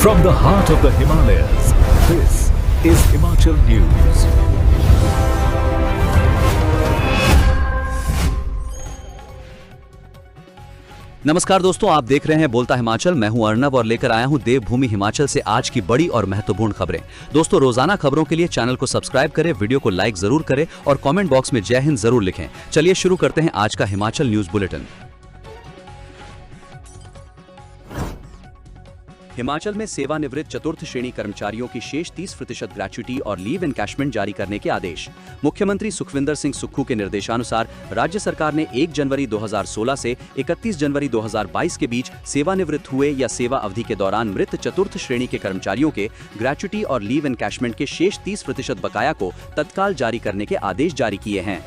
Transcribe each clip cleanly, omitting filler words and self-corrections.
From the heart of the Himalayas, this is Himachal News. नमस्कार दोस्तों, आप देख रहे हैं बोलता हिमाचल। मैं हूं अर्नब और लेकर आया हूं देवभूमि हिमाचल से आज की बड़ी और महत्वपूर्ण खबरें। दोस्तों, रोजाना खबरों के लिए चैनल को सब्सक्राइब करें, वीडियो को लाइक जरूर करें और कमेंट बॉक्स में जय हिंद जरूर लिखें। चलिए शुरू करते हैं आज का हिमाचल न्यूज बुलेटिन। हिमाचल में सेवानिवृत्त चतुर्थ श्रेणी कर्मचारियों की शेष 30% ग्रेच्युटी और लीव एनकैशमेंट जारी करने के आदेश। मुख्यमंत्री सुखविंदर सिंह सुक्खू के निर्देशानुसार राज्य सरकार ने 1 जनवरी 2016 से 31 जनवरी 2022 के बीच सेवानिवृत्त हुए या सेवा अवधि के दौरान मृत चतुर्थ श्रेणी के कर्मचारियों के ग्रेच्युटी और लीव एनकैशमेंट के शेष 30% बकाया को तत्काल जारी करने के आदेश जारी किए हैं।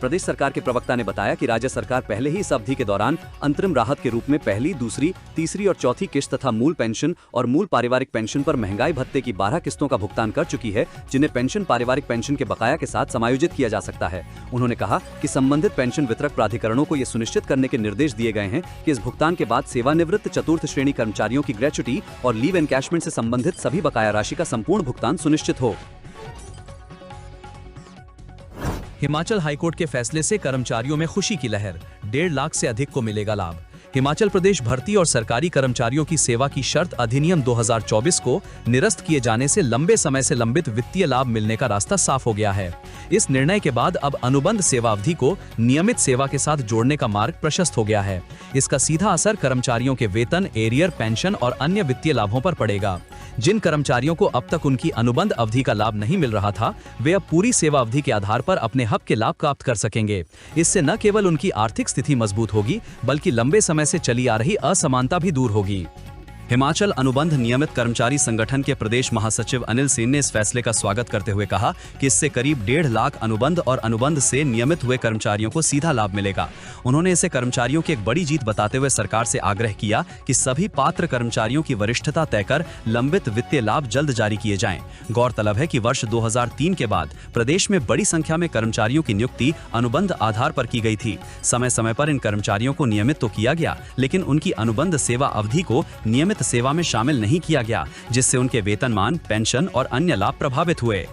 प्रदेश सरकार के प्रवक्ता ने बताया कि राज्य सरकार पहले ही इस अवधि के दौरान अंतरिम राहत के रूप में पहली, दूसरी, तीसरी और चौथी किस्त तथा मूल पेंशन और मूल पारिवारिक पेंशन पर महंगाई भत्ते की 12 किस्तों का भुगतान कर चुकी है, जिन्हें पेंशन पारिवारिक पेंशन के बकाया के साथ समायोजित किया जा सकता है। उन्होंने कहा कि संबंधित पेंशन वितरक प्राधिकरणों को यह सुनिश्चित करने के निर्देश दिए गए हैं कि इस भुगतान के बाद सेवानिवृत्त चतुर्थ श्रेणी कर्मचारियों की ग्रेच्युटी और लीव एनकैशमेंट से संबंधित सभी बकाया राशि का संपूर्ण भुगतान सुनिश्चित हो। हिमाचल हाईकोर्ट के फैसले से कर्मचारियों में खुशी की लहर, 1.5 लाख से अधिक को मिलेगा लाभ। हिमाचल प्रदेश भर्ती और सरकारी कर्मचारियों की सेवा की शर्त अधिनियम 2024 को निरस्त किए जाने से लंबे समय से लंबित वित्तीय लाभ मिलने का रास्ता साफ हो गया है। इस निर्णय के बाद अब अनुबंध सेवा अवधि को नियमित सेवा के साथ जोड़ने का मार्ग प्रशस्त हो गया है। इसका सीधा असर कर्मचारियों के वेतन, एरियर, पेंशन और अन्य वित्तीय लाभों पर पड़ेगा। जिन कर्मचारियों को अब तक उनकी अनुबंध अवधि का लाभ नहीं मिल रहा था, वे अब पूरी सेवा अवधि के आधार पर अपने हक के लाभ प्राप्त कर सकेंगे। इससे न केवल उनकी आर्थिक स्थिति मजबूत होगी, बल्कि लंबे समय से चली आ रही असमानता भी दूर होगी। हिमाचल अनुबंध नियमित कर्मचारी संगठन के प्रदेश महासचिव अनिल सेन ने इस फैसले का स्वागत करते हुए कहा कि इससे करीब 1.5 लाख अनुबंध और अनुबंध से नियमित हुए कर्मचारियों को सीधा लाभ मिलेगा। उन्होंने इसे कर्मचारियों की एक बड़ी जीत बताते हुए सरकार से आग्रह किया कि सभी पात्र कर्मचारियों की वरिष्ठता तय कर लंबित वित्तीय लाभ जल्द जारी किए जाएं। गौरतलब है कि वर्ष 2003 के बाद प्रदेश में बड़ी संख्या में कर्मचारियों की नियुक्ति अनुबंध आधार पर की गई थी। समय समय पर इन कर्मचारियों को नियमित तो किया गया, लेकिन उनकी अनुबंध सेवा अवधि को नियमित सेवा में शामिल नहीं किया गया, जिससे उनके वेतनमान, पेंशन और अन्य लाभ प्रभावित हुए।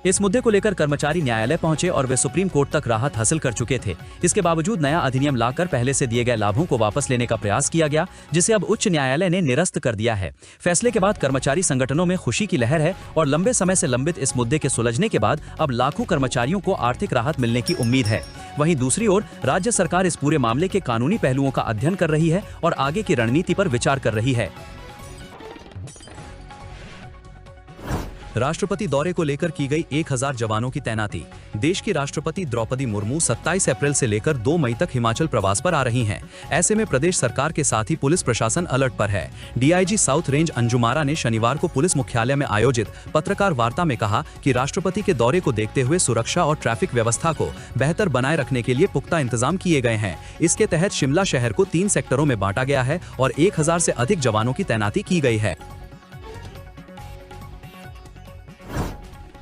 इस मुद्दे को लेकर कर्मचारी न्यायालय पहुंचे और वे सुप्रीम कोर्ट तक राहत हासिल कर चुके थे। इसके बावजूद नया अधिनियम लाकर पहले से दिए गए लाभों को वापस लेने का प्रयास किया गया, जिसे अब उच्च न्यायालय ने निरस्त कर दिया है। फैसले के बाद कर्मचारी संगठनों में खुशी की लहर है और लंबे समय से लंबित इस मुद्दे के सुलझने के बाद अब लाखों कर्मचारियों को आर्थिक राहत मिलने की उम्मीद है। वहीं दूसरी ओर राज्य सरकार इस पूरे मामले के कानूनी पहलुओं का अध्ययन कर रही है और आगे की रणनीति पर विचार कर रही है। राष्ट्रपति दौरे को लेकर की गई 1000 जवानों की तैनाती। देश की राष्ट्रपति द्रौपदी मुर्मू 27 अप्रैल से लेकर 2 मई तक हिमाचल प्रवास पर आ रही हैं। ऐसे में प्रदेश सरकार के साथ ही पुलिस प्रशासन अलर्ट पर है। डीआईजी साउथ रेंज अंजुमारा ने शनिवार को पुलिस मुख्यालय में आयोजित पत्रकार वार्ता में कहा कि राष्ट्रपति के दौरे को देखते हुए सुरक्षा और ट्रैफिक व्यवस्था को बेहतर बनाए रखने के लिए पुख्ता इंतजाम किए गए हैं। इसके तहत शिमला शहर को 3 सेक्टरों में बांटा गया है और 1000 से अधिक जवानों की तैनाती की गई है।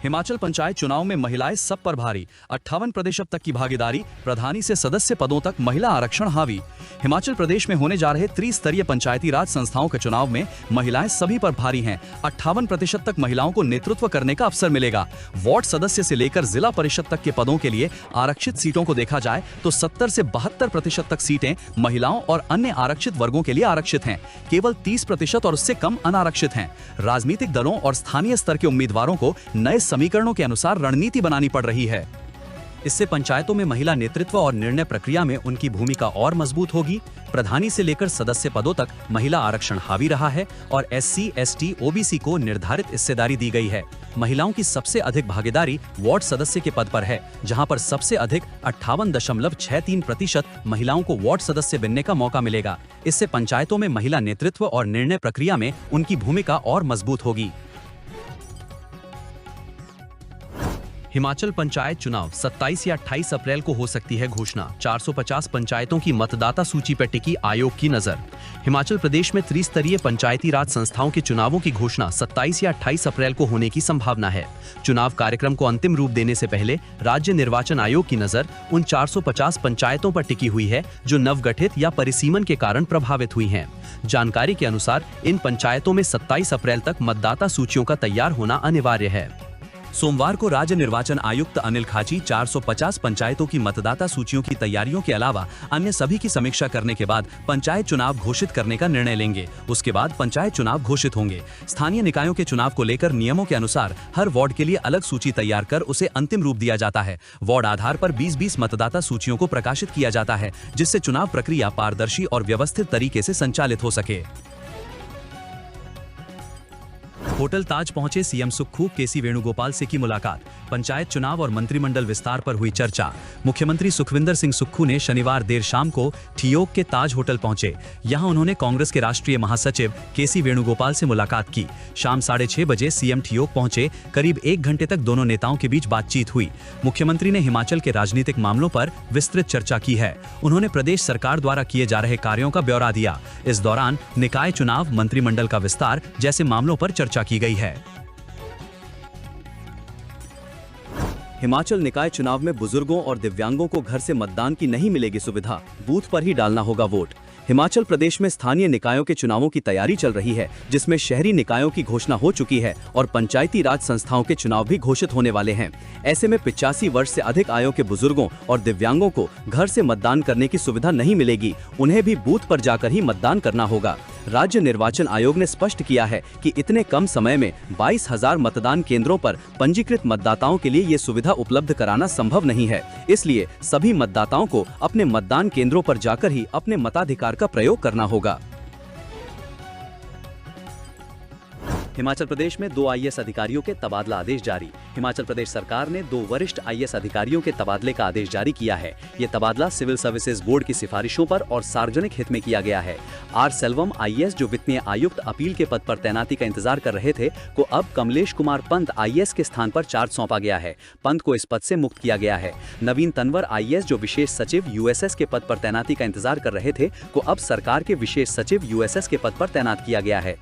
हिमाचल पंचायत चुनाव में महिलाएं सब पर भारी, 58% तक की भागीदारी, प्रधानी से सदस्य पदों तक महिला आरक्षण हावी। हिमाचल प्रदेश में होने जा रहे त्रिस्तरीय पंचायती राज संस्थाओं के चुनाव में महिलाएं सभी पर भारी हैं। 58% तक महिलाओं को नेतृत्व करने का अवसर मिलेगा। वार्ड सदस्य से लेकर जिला परिषद तक के पदों के लिए आरक्षित सीटों को देखा जाए तो 70 से 72% तक सीटें महिलाओं और अन्य आरक्षित वर्गों के लिए आरक्षित हैं। केवल 30% और उससे कम अनारक्षित हैं। राजनीतिक दलों और स्थानीय स्तर के उम्मीदवारों को नए समीकरणों के अनुसार रणनीति बनानी पड़ रही है। इससे पंचायतों में महिला नेतृत्व और निर्णय प्रक्रिया में उनकी भूमिका और मजबूत होगी। प्रधानी से लेकर सदस्य पदों तक महिला आरक्षण हावी रहा है और एससी, एसटी, ओबीसी को निर्धारित हिस्सेदारी दी गई है। महिलाओं की सबसे अधिक भागीदारी वार्ड सदस्य के पद पर है, जहां पर सबसे अधिक 58.63% महिलाओं को वार्ड सदस्य बनने का मौका मिलेगा। इससे पंचायतों में महिला नेतृत्व और निर्णय प्रक्रिया में उनकी भूमिका और मजबूत होगी। हिमाचल पंचायत चुनाव 27 या 28 अप्रैल को हो सकती है घोषणा। 450 पंचायतों की मतदाता सूची पर टिकी आयोग की नजर। हिमाचल प्रदेश में त्रिस्तरीय पंचायती राज संस्थाओं के चुनावों की घोषणा 27 या 28 अप्रैल को होने की संभावना है। चुनाव कार्यक्रम को अंतिम रूप देने से पहले राज्य निर्वाचन आयोग की नजर उन 450 पंचायतों पर टिकी हुई है जो नवगठित या परिसीमन के कारण प्रभावित हुई हैं। जानकारी के अनुसार इन पंचायतों में 27 अप्रैल तक मतदाता सूचियों का तैयार होना अनिवार्य है। सोमवार को राज्य निर्वाचन आयुक्त अनिल खाची 450 पंचायतों की मतदाता सूचियों की तैयारियों के अलावा अन्य सभी की समीक्षा करने के बाद पंचायत चुनाव घोषित करने का निर्णय लेंगे। उसके बाद पंचायत चुनाव घोषित होंगे। स्थानीय निकायों के चुनाव को लेकर नियमों के अनुसार हर वार्ड के लिए अलग सूची तैयार कर उसे अंतिम रूप दिया जाता है। वार्ड आधार पर 20-20 मतदाता सूचियों को प्रकाशित किया जाता है, जिससे चुनाव प्रक्रिया पारदर्शी और व्यवस्थित तरीके से संचालित हो सके। होटल ताज पहुंचे सीएम सुक्खू, केसी वेणुगोपाल से की मुलाकात। पंचायत चुनाव और मंत्रिमंडल विस्तार पर हुई चर्चा। मुख्यमंत्री सुखविंदर सिंह सुक्खू ने शनिवार देर शाम को ठियोग के ताज होटल पहुंचे। यहां उन्होंने कांग्रेस के राष्ट्रीय महासचिव केसी वेणुगोपाल से मुलाकात की। शाम 6:30 बजे सीएम ठियोग पहुंचे। करीब 1 घंटे तक दोनों नेताओं के बीच बातचीत हुई। मुख्यमंत्री ने हिमाचल के राजनीतिक मामलों पर विस्तृत चर्चा की है। उन्होंने प्रदेश सरकार द्वारा किए जा रहे कार्यों का ब्यौरा दिया। इस दौरान निकाय चुनाव, मंत्रिमंडल का विस्तार जैसे मामलों पर चर्चा की गई है। हिमाचल निकाय चुनाव में बुजुर्गों और दिव्यांगों को घर से मतदान की नहीं मिलेगी सुविधा, बूथ पर ही डालना होगा वोट। हिमाचल प्रदेश में स्थानीय निकायों के चुनावों की तैयारी चल रही है, जिसमें शहरी निकायों की घोषणा हो चुकी है और पंचायती राज संस्थाओं के चुनाव भी घोषित होने वाले हैं। ऐसे में 85 वर्ष से अधिक आयु के बुजुर्गों और दिव्यांगों को घर से मतदान करने की सुविधा नहीं मिलेगी। उन्हें भी बूथ पर जाकर ही मतदान करना होगा। राज्य निर्वाचन आयोग ने स्पष्ट किया है कि इतने कम समय में 22,000 मतदान केंद्रों पर पंजीकृत मतदाताओं के लिए ये सुविधा उपलब्ध कराना संभव नहीं है। इसलिए सभी मतदाताओं को अपने मतदान केंद्रों पर जाकर ही अपने मताधिकार का प्रयोग करना होगा। हिमाचल प्रदेश में 2 आईएएस अधिकारियों के तबादला आदेश जारी। हिमाचल प्रदेश सरकार ने 2 वरिष्ठ आईएएस अधिकारियों के तबादले का आदेश जारी किया है। ये तबादला सिविल सर्विसेज बोर्ड की सिफारिशों पर और सार्वजनिक हित में किया गया है। आर सेल्वम आईएएस, जो वित्तीय आयुक्त अपील के पद पर तैनाती का इंतजार कर रहे थे, को अब कमलेश कुमार पंत आईएएस के स्थान पर चार्ज सौंपा गया है। पंत को इस पद से मुक्त किया गया है। नवीन तनवर आईएएस, जो विशेष सचिव यूएसएस के पद पर तैनाती का इंतजार कर रहे थे, को अब सरकार के विशेष सचिव यूएसएस के पद पर तैनात किया गया है।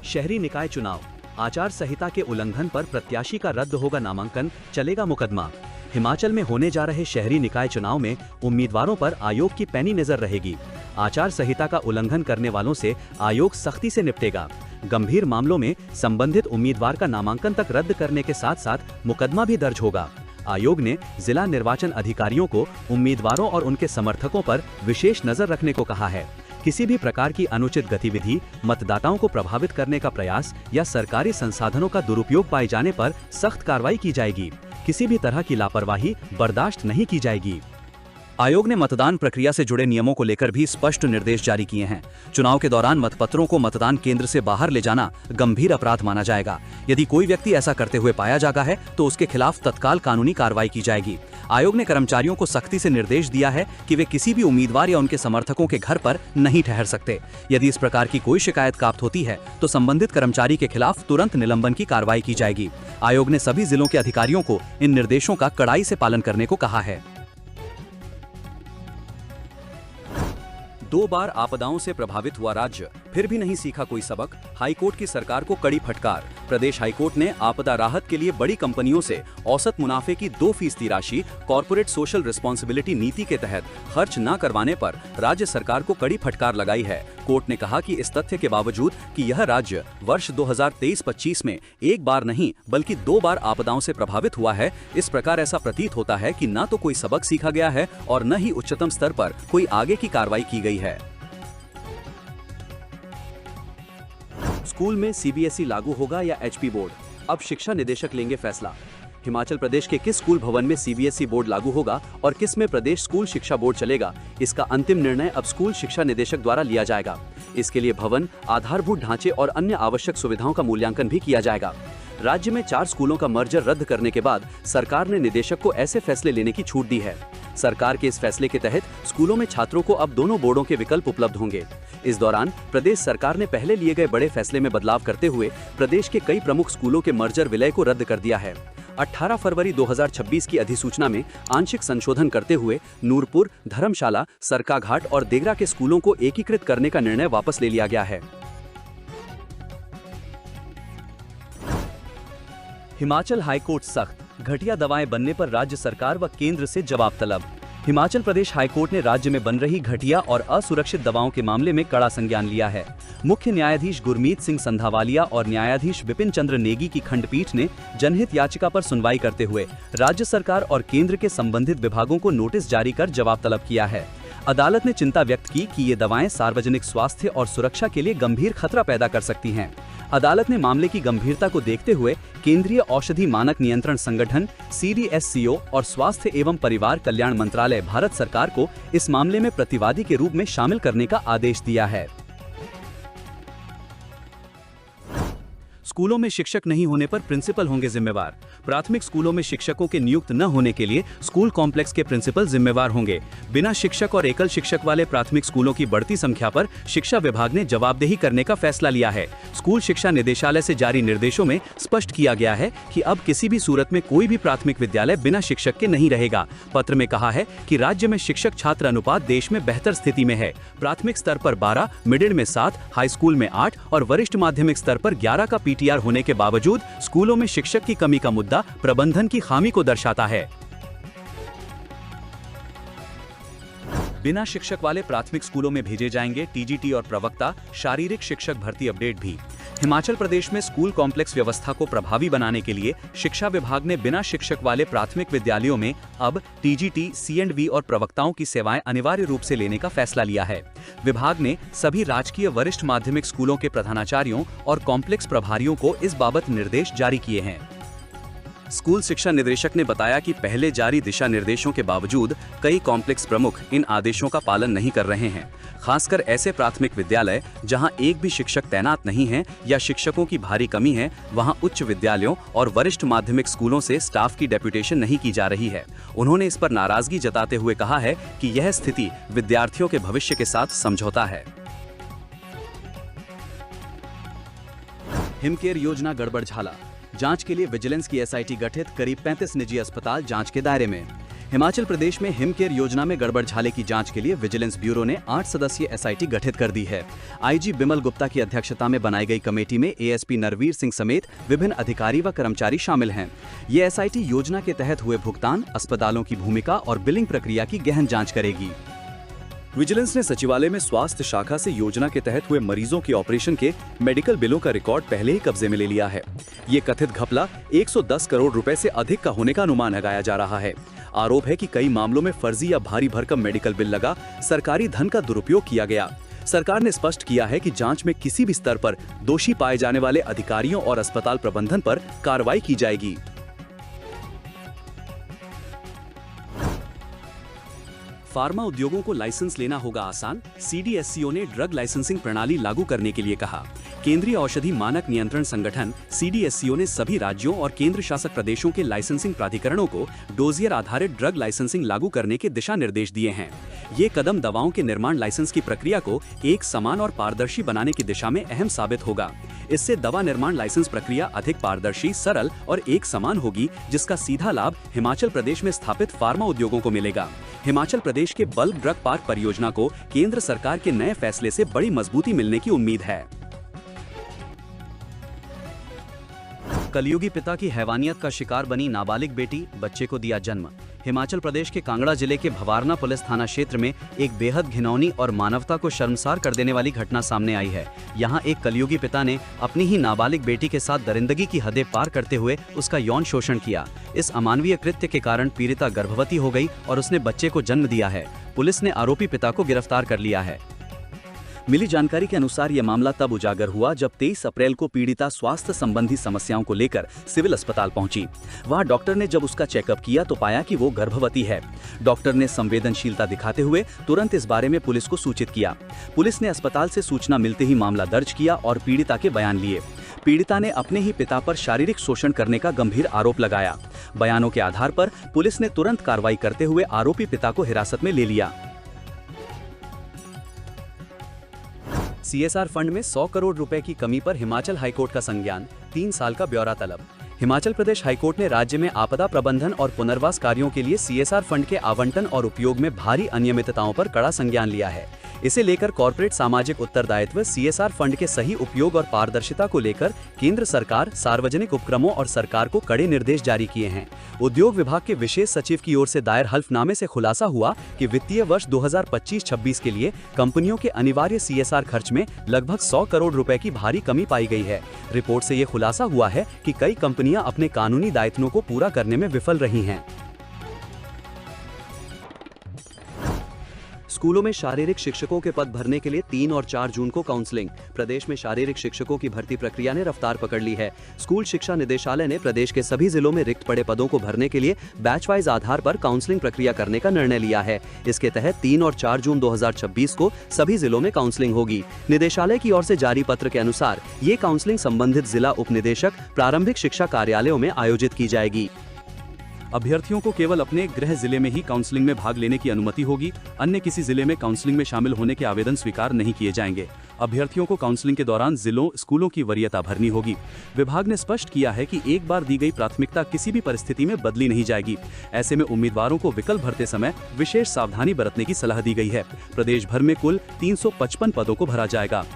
शहरी निकाय चुनाव, आचार संहिता के उल्लंघन पर प्रत्याशी का रद्द होगा नामांकन, चलेगा मुकदमा। हिमाचल में होने जा रहे शहरी निकाय चुनाव में उम्मीदवारों पर आयोग की पैनी नजर रहेगी। आचार संहिता का उल्लंघन करने वालों से आयोग सख्ती से निपटेगा। गंभीर मामलों में संबंधित उम्मीदवार का नामांकन तक रद्द करने के साथ साथ मुकदमा भी दर्ज होगा। आयोग ने जिला निर्वाचन अधिकारियों को उम्मीदवारों और उनके समर्थकों पर विशेष नजर रखने को कहा है। किसी भी प्रकार की अनुचित गतिविधि, मतदाताओं को प्रभावित करने का प्रयास या सरकारी संसाधनों का दुरुपयोग पाए जाने पर सख्त कार्रवाई की जाएगी। किसी भी तरह की लापरवाही बर्दाश्त नहीं की जाएगी। आयोग ने मतदान प्रक्रिया से जुड़े नियमों को लेकर भी स्पष्ट निर्देश जारी किए हैं। चुनाव के दौरान मतपत्रों को मतदान केंद्र से बाहर ले जाना गंभीर अपराध माना जाएगा। यदि कोई व्यक्ति ऐसा करते हुए पाया जाता है तो उसके खिलाफ तत्काल कानूनी कार्रवाई की जाएगी। आयोग ने कर्मचारियों को सख्ती से निर्देश दिया है कि वे किसी भी उम्मीदवार या उनके समर्थकों के घर पर नहीं ठहर सकते। यदि इस प्रकार की कोई शिकायत प्राप्त होती है तो संबंधित कर्मचारी के खिलाफ तुरंत निलंबन की कार्रवाई की जाएगी। आयोग ने सभी जिलों के अधिकारियों को इन निर्देशों का कड़ाई से पालन करने को कहा है। 2 बार आपदाओं से प्रभावित हुआ राज्य, फिर भी नहीं सीखा कोई सबक, हाईकोर्ट की सरकार को कड़ी फटकार। प्रदेश हाईकोर्ट ने आपदा राहत के लिए बड़ी कंपनियों से औसत मुनाफे की 2% राशि कॉर्पोरेट सोशल रिस्पॉन्सिबिलिटी नीति के तहत खर्च न करवाने पर राज्य सरकार को कड़ी फटकार लगाई है। कोर्ट ने कहा कि इस तथ्य के बावजूद कि यह राज्य वर्ष 2023-25 में 1 बार नहीं बल्कि 2 बार आपदाओं से प्रभावित हुआ है, इस प्रकार ऐसा प्रतीत होता है कि न तो कोई सबक सीखा गया है और न ही उच्चतम स्तर पर कोई आगे की कार्रवाई की गई है। स्कूल में सीबीएसई लागू होगा या एचपी बोर्ड, अब शिक्षा निदेशक लेंगे फैसला। हिमाचल प्रदेश के किस स्कूल भवन में सीबीएसई बोर्ड लागू होगा और किस में प्रदेश स्कूल शिक्षा बोर्ड चलेगा, इसका अंतिम निर्णय अब स्कूल शिक्षा निदेशक द्वारा लिया जाएगा। इसके लिए भवन, आधारभूत ढांचे और अन्य आवश्यक सुविधाओं का मूल्यांकन भी किया जाएगा। राज्य में 4 स्कूलों का मर्जर रद्द करने के बाद सरकार ने निदेशक को ऐसे फैसले लेने की छूट दी है। सरकार के इस फैसले के तहत स्कूलों में छात्रों को अब दोनों बोर्डों के विकल्प उपलब्ध होंगे। इस दौरान प्रदेश सरकार ने पहले लिए गए बड़े फैसले में बदलाव करते हुए प्रदेश के कई प्रमुख स्कूलों के मर्जर विलय को रद्द कर दिया है। 18 फरवरी 2026 की अधिसूचना में आंशिक संशोधन करते हुए नूरपुर, धर्मशाला, सरकाघाट और देगरा के स्कूलों को एकीकृत करने का निर्णय वापस ले लिया गया है। हिमाचल हाईकोर्ट सख्त, घटिया दवाएं बनने पर राज्य सरकार व केंद्र से जवाब तलब। हिमाचल प्रदेश हाईकोर्ट ने राज्य में बन रही घटिया और असुरक्षित दवाओं के मामले में कड़ा संज्ञान लिया है। मुख्य न्यायाधीश गुरमीत सिंह संधावालिया और न्यायाधीश विपिन चंद्र नेगी की खंडपीठ ने जनहित याचिका पर सुनवाई करते हुए राज्य सरकार और केंद्र के संबंधित विभागों को नोटिस जारी कर जवाब तलब किया है। अदालत ने चिंता व्यक्त की कि ये दवाएं सार्वजनिक स्वास्थ्य और सुरक्षा के लिए गंभीर खतरा पैदा कर सकती हैं। अदालत ने मामले की गंभीरता को देखते हुए केंद्रीय औषधि मानक नियंत्रण संगठन CDSCO और स्वास्थ्य एवं परिवार कल्याण मंत्रालय भारत सरकार को इस मामले में प्रतिवादी के रूप में शामिल करने का आदेश दिया है। स्कूलों में शिक्षक नहीं होने पर प्रिंसिपल होंगे जिम्मेवार। प्राथमिक स्कूलों में शिक्षकों के नियुक्त न होने के लिए स्कूल कॉम्प्लेक्स के प्रिंसिपल जिम्मेवार होंगे। बिना शिक्षक और एकल शिक्षक वाले प्राथमिक स्कूलों की बढ़ती संख्या पर शिक्षा विभाग ने जवाबदेही करने का फैसला लिया है। स्कूल शिक्षा निदेशालय से जारी निर्देशों में स्पष्ट किया गया है कि अब किसी भी सूरत में कोई भी प्राथमिक विद्यालय बिना शिक्षक के नहीं रहेगा। पत्र में कहा है कि राज्य में शिक्षक छात्र अनुपात देश में बेहतर स्थिति में है। प्राथमिक स्तर पर 12, मिडिल में 7, हाई स्कूल में 8 और वरिष्ठ माध्यमिक स्तर पर 11 का PTR होने के बावजूद स्कूलों में शिक्षक की कमी का मुद्दा प्रबंधन की खामी को दर्शाता है। बिना शिक्षक वाले प्राथमिक स्कूलों में भेजे जाएंगे TGT और प्रवक्ता, शारीरिक शिक्षक भर्ती अपडेट भी। हिमाचल प्रदेश में स्कूल कॉम्प्लेक्स व्यवस्था को प्रभावी बनाने के लिए शिक्षा विभाग ने बिना शिक्षक वाले प्राथमिक विद्यालयों में अब TGT, C&V और प्रवक्ताओं की सेवाएं अनिवार्य रूप से लेने का फैसला लिया है। विभाग ने सभी राजकीय वरिष्ठ माध्यमिक स्कूलों के प्रधानाचार्यों और कॉम्प्लेक्स प्रभारियों को इस बाबत निर्देश जारी किए हैं। स्कूल शिक्षा निदेशक ने बताया कि पहले जारी दिशा निर्देशों के बावजूद कई कॉम्प्लेक्स प्रमुख इन आदेशों का पालन नहीं कर रहे हैं। खासकर ऐसे प्राथमिक विद्यालय जहां एक भी शिक्षक तैनात नहीं है या शिक्षकों की भारी कमी है, वहां उच्च विद्यालयों और वरिष्ठ माध्यमिक स्कूलों से स्टाफ की डेप्यूटेशन नहीं की जा रही है। उन्होंने इस पर नाराजगी जताते हुए कहा है कि यह स्थिति विद्यार्थियों के भविष्य के साथ समझौता है। हिमकेयर योजना गड़बड़ झाला, जांच के लिए विजिलेंस की SIT गठित, करीब 35 निजी अस्पताल जांच के दायरे में। हिमाचल प्रदेश में हिमकेयर योजना में गड़बड़ झाले की जांच के लिए विजिलेंस ब्यूरो ने 8 सदस्यीय SIT गठित कर दी है। IG बिमल गुप्ता की अध्यक्षता में बनाई गई कमेटी में ASP नरवीर सिंह समेत विभिन्न अधिकारी व कर्मचारी शामिल हैं। ये SIT योजना के तहत हुए भुगतान, अस्पतालों की भूमिका और बिलिंग प्रक्रिया की गहन जाँच करेगी। विजिलेंस ने सचिवालय में स्वास्थ्य शाखा से योजना के तहत हुए मरीजों के ऑपरेशन के मेडिकल बिलों का रिकॉर्ड पहले ही कब्जे में ले लिया है। ये कथित घपला 110 करोड़ रुपए से अधिक का होने का अनुमान लगाया जा रहा है। आरोप है कि कई मामलों में फर्जी या भारी भरकम मेडिकल बिल लगा, सरकारी धन का दुरुपयोग किया गया। सरकार ने स्पष्ट किया है कि जांच में किसी भी स्तर पर दोषी पाए जाने वाले अधिकारियों और अस्पताल प्रबंधन पर कार्रवाई की जाएगी। फार्मा उद्योगों को लाइसेंस लेना होगा आसान, CDSCO ने ड्रग लाइसेंसिंग प्रणाली लागू करने के लिए कहा। केंद्रीय औषधि मानक नियंत्रण संगठन CDSCO ने सभी राज्यों और केंद्र शासित प्रदेशों के लाइसेंसिंग प्राधिकरणों को डोजियर आधारित ड्रग लाइसेंसिंग लागू करने के दिशा निर्देश दिए हैं। ये कदम दवाओं के निर्माण लाइसेंस की प्रक्रिया को एक समान और पारदर्शी बनाने की दिशा में अहम साबित होगा। इससे दवा निर्माण लाइसेंस प्रक्रिया अधिक पारदर्शी, सरल और एक समान होगी, जिसका सीधा लाभ हिमाचल प्रदेश में स्थापित फार्मा उद्योगों को मिलेगा। हिमाचल प्रदेश के बल्क ड्रग पार्क परियोजना को केंद्र सरकार के नए फैसले से बड़ी मजबूती मिलने की उम्मीद है। कलयुगी पिता की हैवानियत का शिकार बनी नाबालिग बेटी, बच्चे को दिया जन्म। हिमाचल प्रदेश के कांगड़ा जिले के भवारना पुलिस थाना क्षेत्र में एक बेहद घिनौनी और मानवता को शर्मसार कर देने वाली घटना सामने आई है। यहाँ एक कलयुगी पिता ने अपनी ही नाबालिग बेटी के साथ दरिंदगी की हदें पार करते हुए उसका यौन शोषण किया। इस अमानवीय कृत्य के कारण पीड़िता गर्भवती हो गई और उसने बच्चे को जन्म दिया है। पुलिस ने आरोपी पिता को गिरफ्तार कर लिया है। मिली जानकारी के अनुसार यह मामला तब उजागर हुआ जब 23 अप्रैल को पीड़िता स्वास्थ्य संबंधी समस्याओं को लेकर सिविल अस्पताल पहुंची। वहां डॉक्टर ने जब उसका चेकअप किया तो पाया कि वो गर्भवती है। डॉक्टर ने संवेदनशीलता दिखाते हुए तुरंत इस बारे में पुलिस को सूचित किया। पुलिस ने अस्पताल से सूचना मिलते ही मामला दर्ज किया और पीड़िता के बयान लिए। पीड़िता ने अपने ही पिता पर शारीरिक शोषण करने का गंभीर आरोप लगाया। बयानों के आधार पर पुलिस ने तुरंत कार्रवाई करते हुए आरोपी पिता को हिरासत में ले लिया। सीएसआर फंड में 100 करोड़ रुपए की कमी पर हिमाचल हाईकोर्ट का संज्ञान, 3 साल का ब्यौरा तलब। हिमाचल प्रदेश हाईकोर्ट ने राज्य में आपदा प्रबंधन और पुनर्वास कार्यों के लिए सीएसआर फंड के आवंटन और उपयोग में भारी अनियमितताओं पर कड़ा संज्ञान लिया है। इसे लेकर कॉर्पोरेट सामाजिक उत्तरदायित्व सीएसआर फंड के सही उपयोग और पारदर्शिता को लेकर केंद्र सरकार, सार्वजनिक उपक्रमों और सरकार को कड़े निर्देश जारी किए हैं। उद्योग विभाग के विशेष सचिव की ओर से दायर हल्फनामे से खुलासा हुआ कि वित्तीय वर्ष 2025-26 के लिए कंपनियों के अनिवार्य सीएसआर खर्च में लगभग 100 करोड़ रुपए की भारी कमी पाई गई है। रिपोर्ट से ये खुलासा हुआ है कि कई कंपनियां अपने कानूनी दायित्वों को पूरा करने में विफल रही हैं। स्कूलों में शारीरिक शिक्षकों के पद भरने के लिए 3 और 4 जून को काउंसलिंग। प्रदेश में शारीरिक शिक्षकों की भर्ती प्रक्रिया ने रफ्तार पकड़ ली है। स्कूल शिक्षा निदेशालय ने प्रदेश के सभी जिलों में रिक्त पड़े पदों को भरने के लिए बैच वाइज आधार पर काउंसलिंग प्रक्रिया करने का निर्णय लिया है। इसके तहत 3 और 4 जून 2026 को सभी जिलों में काउंसलिंग होगी। निदेशालय की ओर से जारी पत्र के अनुसार ये काउंसलिंग संबंधित जिला उप निदेशक, प्रारंभिक शिक्षा कार्यालयों में आयोजित की जाएगी। अभ्यर्थियों को केवल अपने गृह जिले में ही काउंसलिंग में भाग लेने की अनुमति होगी। अन्य किसी जिले में काउंसलिंग में शामिल होने के आवेदन स्वीकार नहीं किए जाएंगे। अभ्यर्थियों को काउंसलिंग के दौरान जिलों, स्कूलों की वरीयता भरनी होगी। विभाग ने स्पष्ट किया है कि एक बार दी गई प्राथमिकता किसी भी परिस्थिति में बदली नहीं जाएगी। ऐसे में उम्मीदवारों को विकल्प भरते समय विशेष सावधानी बरतने की सलाह दी गई है। प्रदेश भर में कुल 355 पदों को भरा जाएगा।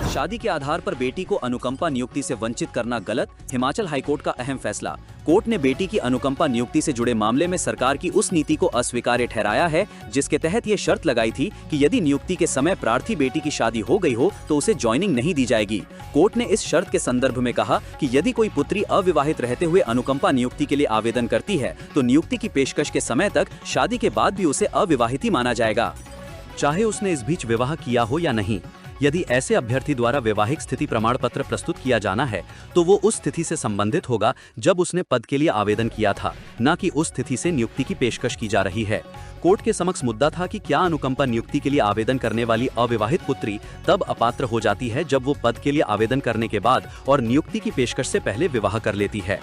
शादी के आधार पर बेटी को अनुकंपा नियुक्ति से वंचित करना गलत, हिमाचल हाईकोर्ट का अहम फैसला। कोर्ट ने बेटी की अनुकंपा नियुक्ति से जुड़े मामले में सरकार की उस नीति को अस्वीकार्य ठहराया है जिसके तहत ये शर्त लगाई थी कि यदि नियुक्ति के समय प्रार्थी बेटी की शादी हो गई हो तो उसे ज्वाइनिंग नहीं दी जाएगी। कोर्ट ने इस शर्त के संदर्भ में कहा कि यदि कोई पुत्री अविवाहित रहते हुए अनुकंपा नियुक्ति के लिए आवेदन करती है तो नियुक्ति की पेशकश के समय तक शादी के बाद भी उसे अविवाहित ही माना जाएगा, चाहे उसने इस बीच विवाह किया हो या नहीं। यदि ऐसे अभ्यर्थी द्वारा वैवाहिक स्थिति प्रमाण पत्र प्रस्तुत किया जाना है तो वो उस स्थिति से संबंधित होगा जब उसने पद के लिए आवेदन किया था, न कि उस स्थिति से नियुक्ति की पेशकश की जा रही है। कोर्ट के समक्ष मुद्दा था कि क्या अनुकंपा नियुक्ति के लिए आवेदन करने वाली अविवाहित पुत्री तब अपात्र हो जाती है जब वो पद के लिए आवेदन करने के बाद और नियुक्ति की पेशकश से पहले विवाह कर लेती है।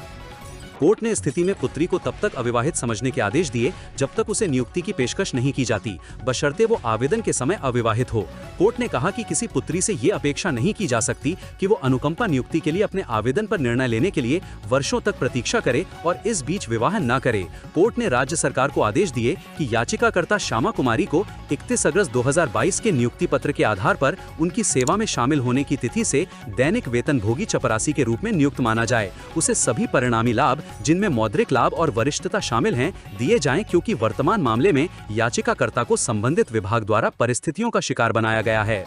कोर्ट ने स्थिति में पुत्री को तब तक अविवाहित समझने के आदेश दिए जब तक उसे नियुक्ति की पेशकश नहीं की जाती, बशर्ते वो आवेदन के समय अविवाहित हो। कोर्ट ने कहा कि किसी पुत्री से ये अपेक्षा नहीं की जा सकती कि वो अनुकंपा नियुक्ति के लिए अपने आवेदन पर निर्णय लेने के लिए वर्षों तक प्रतीक्षा करे और इस बीच विवाह न करे। कोर्ट ने राज्य सरकार को आदेश दिए कि याचिकाकर्ता श्यामा कुमारी को 31 अगस्त 2022 के नियुक्ति पत्र के आधार पर उनकी सेवा में शामिल होने की तिथि से दैनिक वेतनभोगी चपरासी के रूप में नियुक्त माना जाए। उसे सभी परिणामी लाभ, जिनमें मौद्रिक लाभ और वरिष्ठता शामिल हैं, दिए जाएं, क्योंकि वर्तमान मामले में याचिकाकर्ता को संबंधित विभाग द्वारा परिस्थितियों का शिकार बनाया गया है।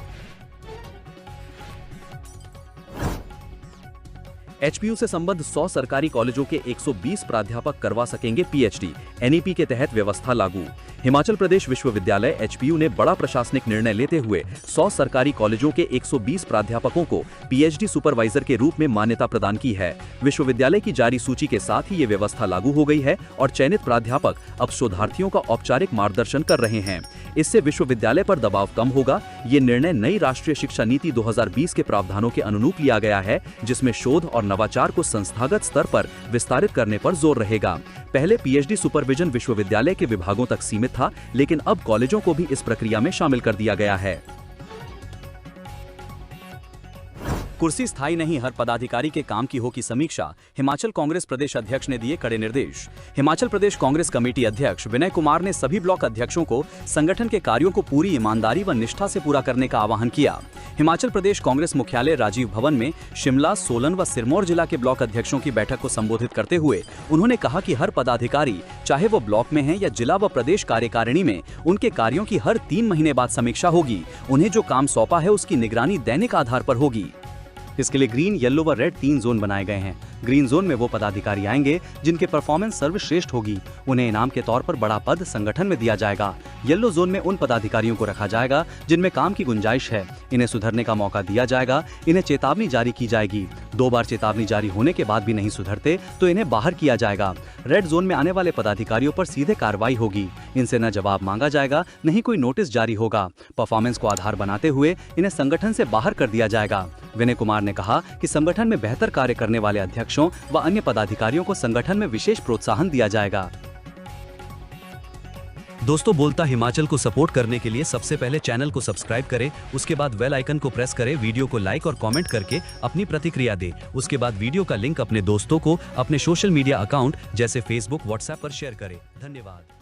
एचपीयू से संबद्ध 100 सरकारी कॉलेजों के 120 प्राध्यापक करवा सकेंगे पीएचडी, एनईपी के तहत व्यवस्था लागू। हिमाचल प्रदेश विश्वविद्यालय एचपीयू ने बड़ा प्रशासनिक निर्णय लेते हुए 100 सरकारी कॉलेजों के 120 प्राध्यापकों को पीएचडी सुपरवाइजर के रूप में मान्यता प्रदान की है। विश्वविद्यालय की जारी सूची के साथ ही ये व्यवस्था लागू हो गई है और चयनित प्राध्यापक अब शोधार्थियों का औपचारिक मार्गदर्शन कर रहे हैं। इससे विश्वविद्यालय पर दबाव कम होगा। ये निर्णय नई राष्ट्रीय शिक्षा नीति 2020 के प्रावधानों के अनुरूप लिया गया है, जिसमें शोध और नवाचार को संस्थागत स्तर पर विस्तारित करने पर जोर रहेगा। पहले पीएचडी सुपरविजन विश्वविद्यालय के विभागों तक सीमित था, लेकिन अब कॉलेजों को भी इस प्रक्रिया में शामिल कर दिया गया है। कुर्सी स्थायी नहीं, हर पदाधिकारी के काम की होगी समीक्षा, हिमाचल कांग्रेस प्रदेश अध्यक्ष ने दिए कड़े निर्देश। हिमाचल प्रदेश कांग्रेस कमेटी अध्यक्ष विनय कुमार ने सभी ब्लॉक अध्यक्षों को संगठन के कार्यों को पूरी ईमानदारी व निष्ठा से पूरा करने का आह्वान किया। हिमाचल प्रदेश कांग्रेस मुख्यालय राजीव भवन में शिमला, सोलन व सिरमौर जिला के ब्लॉक अध्यक्षों की बैठक को संबोधित करते हुए उन्होंने कहा कि हर पदाधिकारी, चाहे वो ब्लॉक में है या जिला व प्रदेश कार्यकारिणी में, उनके कार्यों की हर 3 महीने बाद समीक्षा होगी। उन्हें जो काम सौंपा है उसकी निगरानी दैनिक आधार पर होगी। इसके लिए ग्रीन, येलो व रेड 3 जोन बनाए गए हैं। ग्रीन जोन में वो पदाधिकारी आएंगे जिनके परफॉर्मेंस सर्वश्रेष्ठ होगी, उन्हें इनाम के तौर पर बड़ा पद संगठन में दिया जाएगा। येलो जोन में उन पदाधिकारियों को रखा जाएगा जिनमें काम की गुंजाइश है, इन्हें सुधरने का मौका दिया जाएगा, इन्हें चेतावनी जारी की जाएगी। 2 बार चेतावनी जारी होने के बाद भी नहीं सुधरते तो इन्हें बाहर किया जाएगा। रेड जोन में आने वाले पदाधिकारियों पर सीधे कार्रवाई होगी, इनसे न जवाब मांगा जाएगा न ही कोई नोटिस जारी होगा। परफॉर्मेंस को आधार बनाते हुए इन्हें संगठन से बाहर कर दिया जाएगा। विनय कुमार ने कहा कि संगठन में बेहतर कार्य करने वाले अध्यक्षों व अन्य पदाधिकारियों को संगठन में विशेष प्रोत्साहन दिया जाएगा। दोस्तों, बोलता हिमाचल को सपोर्ट करने के लिए सबसे पहले चैनल को सब्सक्राइब करें, उसके बाद बेल आइकन को प्रेस करें, वीडियो को लाइक और कमेंट करके अपनी प्रतिक्रिया दें। उसके बाद वीडियो का लिंक अपने दोस्तों को अपने सोशल मीडिया अकाउंट जैसे फेसबुक, व्हाट्सएप पर शेयर करें। धन्यवाद।